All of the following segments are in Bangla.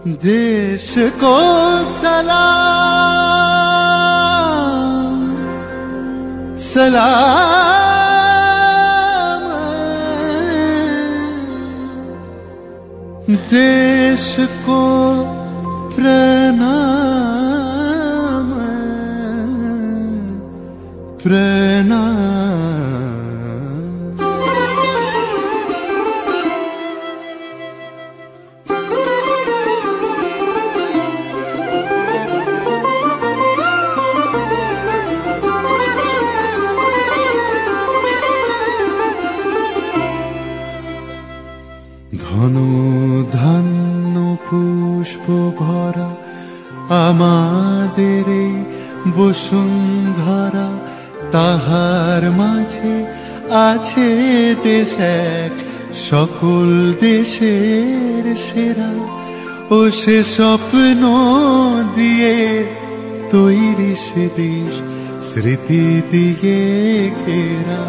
देश को सलाम सलाम, देश को प्रणाम प्रणाम। ধন ধান্য পুষ্প ভরা আমাদের এই বসুন্ধরা, তাহার মাঝে আছে দেশ এক সকল দেশের সেরা। ও সে স্বপ্ন দিয়ে তৈরি সে দেশ স্মৃতি দিয়ে ঘেরা।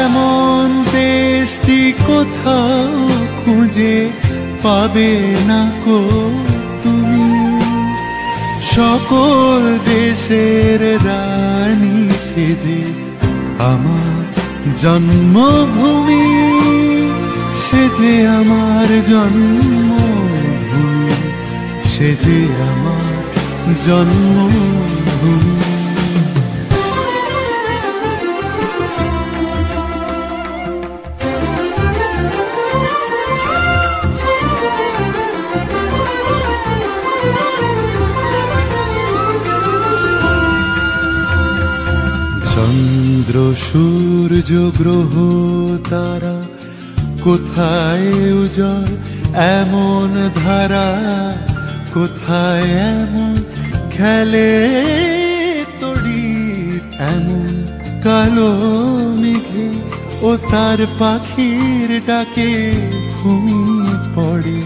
এমন দেশটি কোথাও খুঁজে পাবে না কো তুমি, সকল দেশের রানী সেজে আমার জন্মভূমি, সেজে আমার জন্মভূমি, সেজে আমার জন্মভূমি। চন্দ্র সূর্য গ্রহ তারা কোথায় উজ্জ্বল এমন ধারা, কোথায় এমন খেলে তড়ি, এমন কালো মেঘে ও তার পাখির ডাকে ঘুমিয়ে পড়ে,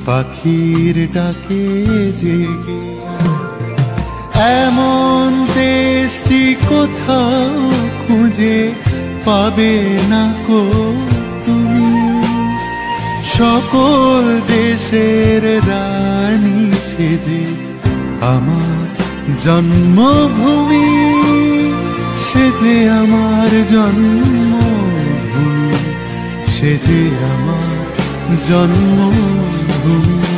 পাখির ডাকে জেগে। এমন দেশটি কোথাও খুঁজে পাবে না কো তুমি, সকল দেশের রানী সেজে আমার জন্মভূমি, সেজে আমার জন্মভূমি, সেজে আমার জন্মভূমি।